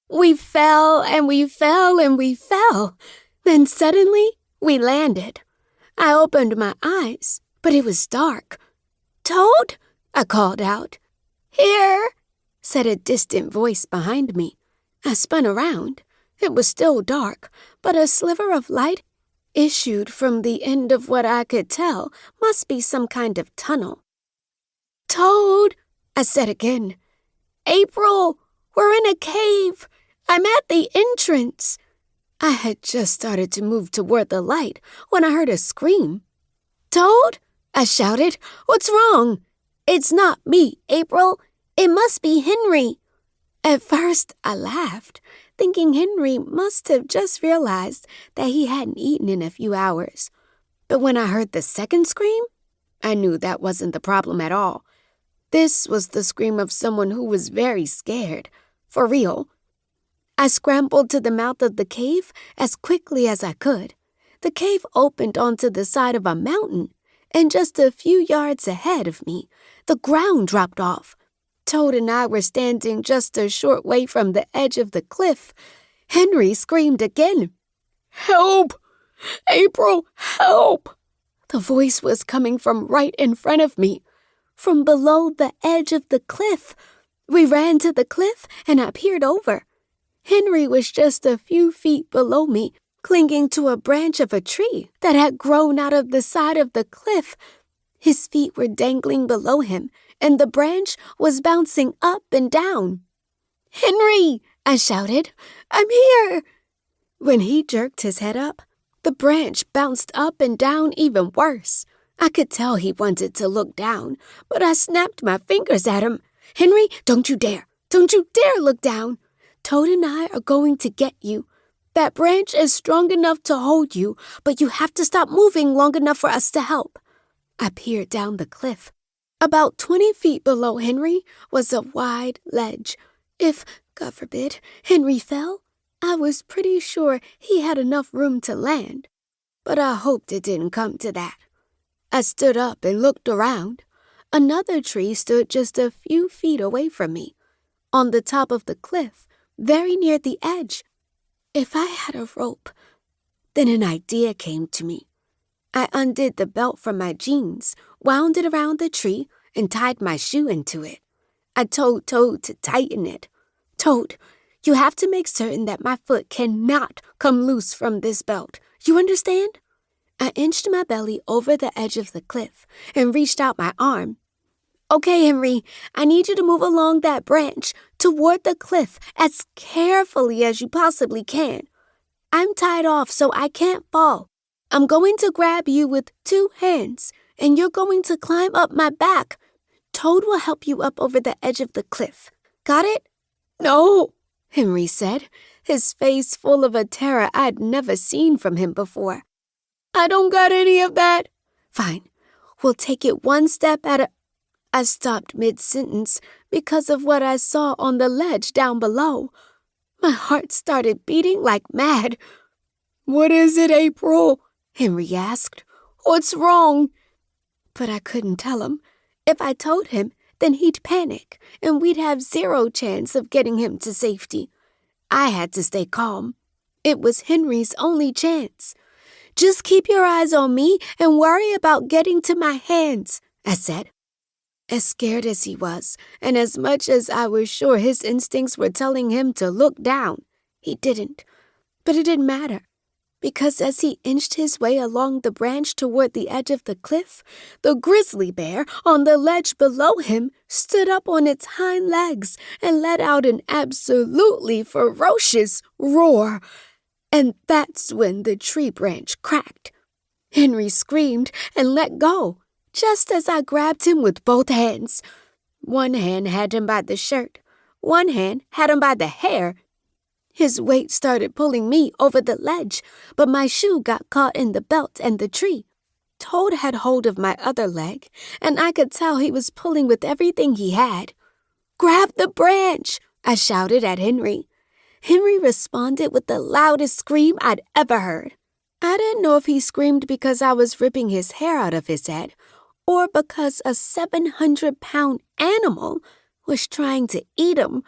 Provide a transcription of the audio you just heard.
We fell and we fell and we fell. Then suddenly, we landed. I opened my eyes, but it was dark. "Toad?" I called out. "Here," said a distant voice behind me. I spun around. It was still dark, but a sliver of light issued from the end of what I could tell must be some kind of tunnel. "Toad," I said again. "April, we're in a cave. I'm at the entrance." I had just started to move toward the light when I heard a scream. "Toad?" I shouted. "What's wrong?" "It's not me, April. It must be Henry." At first, I laughed, thinking Henry must have just realized that he hadn't eaten in a few hours. But when I heard the second scream, I knew that wasn't the problem at all. This was the scream of someone who was very scared. For real. I scrambled to the mouth of the cave as quickly as I could. The cave opened onto the side of a mountain, and just a few yards ahead of me, the ground dropped off. Toad and I were standing just a short way from the edge of the cliff. Henry screamed again. "Help! April, help!" The voice was coming from right in front of me, from below the edge of the cliff. We ran to the cliff and I peered over. Henry was just a few feet below me, clinging to a branch of a tree that had grown out of the side of the cliff. His feet were dangling below him, and the branch was bouncing up and down. "Henry!" I shouted. "I'm here!" When he jerked his head up, the branch bounced up and down even worse. I could tell he wanted to look down, but I snapped my fingers at him. "Henry, don't you dare! Don't you dare look down! Toad and I are going to get you. That branch is strong enough to hold you, but you have to stop moving long enough for us to help." I peered down the cliff. About 20 feet below Henry was a wide ledge. If, God forbid, Henry fell, I was pretty sure he had enough room to land. But I hoped it didn't come to that. I stood up and looked around. Another tree stood just a few feet away from me, on the top of the cliff, very near the edge. If I had a rope, then an idea came to me. I undid the belt from my jeans, wound it around the tree, and tied my shoe into it. I told Toad to tighten it. "Toad, you have to make certain that my foot cannot come loose from this belt. You understand?" I inched my belly over the edge of the cliff and reached out my arm. "Okay, Henry, I need you to move along that branch toward the cliff as carefully as you possibly can. I'm tied off so I can't fall. I'm going to grab you with 2 hands, and you're going to climb up my back. Toad will help you up over the edge of the cliff. Got it?" "No," Henry said, his face full of a terror I'd never seen from him before. "I don't got any of that." "Fine, we'll take it one step at a—" I stopped mid-sentence because of what I saw on the ledge down below. My heart started beating like mad. "What is it, April?" Henry asked. "What's wrong?" But I couldn't tell him. If I told him, then he'd panic, and we'd have 0 chance of getting him to safety. I had to stay calm. It was Henry's only chance. "Just keep your eyes on me and worry about getting to my hands," I said. As scared as he was, and as much as I was sure his instincts were telling him to look down, he didn't. But it didn't matter, because as he inched his way along the branch toward the edge of the cliff, the grizzly bear on the ledge below him stood up on its hind legs and let out an absolutely ferocious roar. And that's when the tree branch cracked. Henry screamed and let go, just as I grabbed him with both hands. One hand had him by the shirt. One hand had him by the hair. His weight started pulling me over the ledge, but my shoe got caught in the belt and the tree. Toad had hold of my other leg, and I could tell he was pulling with everything he had. "Grab the branch!" I shouted at Henry. Henry responded with the loudest scream I'd ever heard. I didn't know if he screamed because I was ripping his hair out of his head, or because a 700-pound animal was trying to eat him.